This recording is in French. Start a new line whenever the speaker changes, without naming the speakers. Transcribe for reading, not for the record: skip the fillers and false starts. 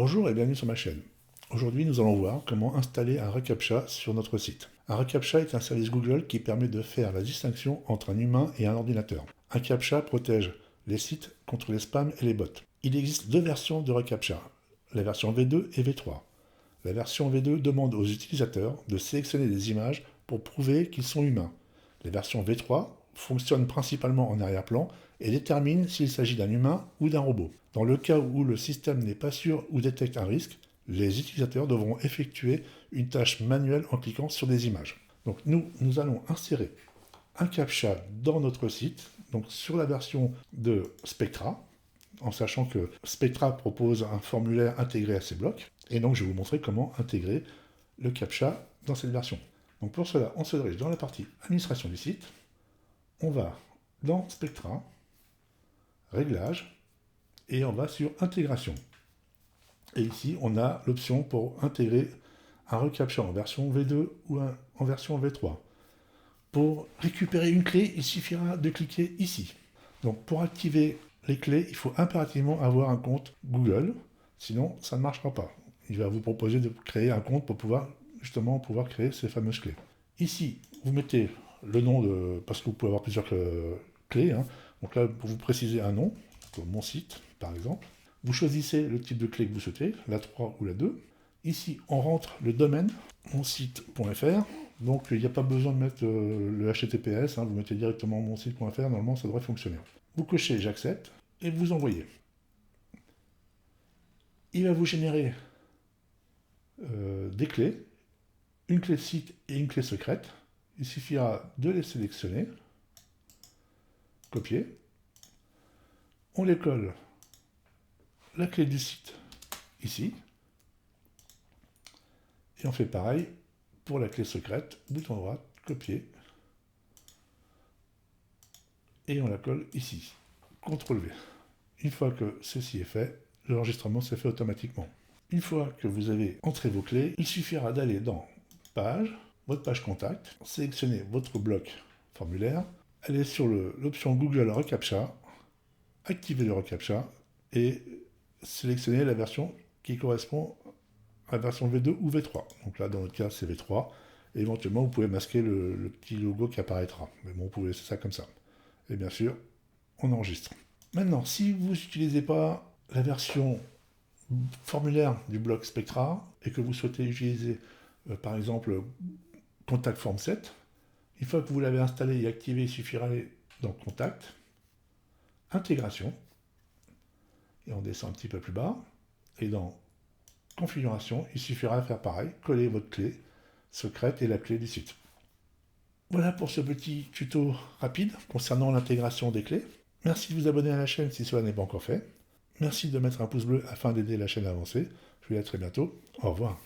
Bonjour et bienvenue sur ma chaîne. Aujourd'hui, nous allons voir comment installer un reCAPTCHA sur notre site. Un reCAPTCHA est un service Google qui permet de faire la distinction entre un humain et un ordinateur. Un CAPTCHA protège les sites contre les spams et les bots. Il existe deux versions de reCAPTCHA, la version V2 et V3. La version V2 demande aux utilisateurs de sélectionner des images pour prouver qu'ils sont humains. La version V3 fonctionne principalement en arrière-plan et détermine s'il s'agit d'un humain ou d'un robot. Dans le cas où le système n'est pas sûr ou détecte un risque, les utilisateurs devront effectuer une tâche manuelle en cliquant sur des images. Donc nous allons insérer un CAPTCHA dans notre site, donc sur la version de Spectra, en sachant que Spectra propose un formulaire intégré à ces blocs. Et donc je vais vous montrer comment intégrer le CAPTCHA dans cette version. Donc pour cela, on se dirige dans la partie administration du site. On va dans Spectra, Réglages, et on va sur Intégration. Et ici, on a l'option pour intégrer un reCAPTCHA en version V2 ou en version V3. Pour récupérer une clé, il suffira de cliquer ici. Donc pour activer les clés, il faut impérativement avoir un compte Google, sinon ça ne marchera pas. Il va vous proposer de créer un compte pour pouvoir créer ces fameuses clés. Ici, vous mettez le nom de... parce que vous pouvez avoir plusieurs clés. Donc là, pour vous préciser un nom, comme mon site par exemple. Vous choisissez le type de clé que vous souhaitez, la 3 ou la 2. Ici, on rentre le domaine, monsite.fr. Donc, il n'y a pas besoin de mettre le HTTPS, vous mettez directement monsite.fr, normalement ça devrait fonctionner. Vous cochez j'accepte et vous envoyez. Il va vous générer des clés, une clé de site et une clé secrète. Il suffira de les sélectionner, copier. On les colle la clé du site ici. Et on fait pareil pour la clé secrète, bouton droit, copier. Et on la colle ici. CTRL V. Une fois que ceci est fait, l'enregistrement s'est fait automatiquement. Une fois que vous avez entré vos clés, il suffira d'aller dans Page, votre page contact, sélectionner votre bloc formulaire, aller sur l'option Google reCAPTCHA, activer le reCAPTCHA et sélectionner la version qui correspond à la version V2 ou V3. Donc là, dans notre cas, c'est V3. Et éventuellement, vous pouvez masquer le petit logo qui apparaîtra. Mais bon, vous pouvez laisser ça comme ça. Et bien sûr, on enregistre. Maintenant, si vous n'utilisez pas la version formulaire du bloc Spectra et que vous souhaitez utiliser, par exemple, Contact Form 7, une fois que vous l'avez installé et activé, il suffira d'aller dans Contact, Intégration, et on descend un petit peu plus bas, et dans Configuration, il suffira de faire pareil, coller votre clé secrète et la clé du site. Voilà pour ce petit tuto rapide concernant l'intégration des clés. Merci de vous abonner à la chaîne si cela n'est pas encore fait. Merci de mettre un pouce bleu afin d'aider la chaîne à avancer. Je vous dis à très bientôt. Au revoir.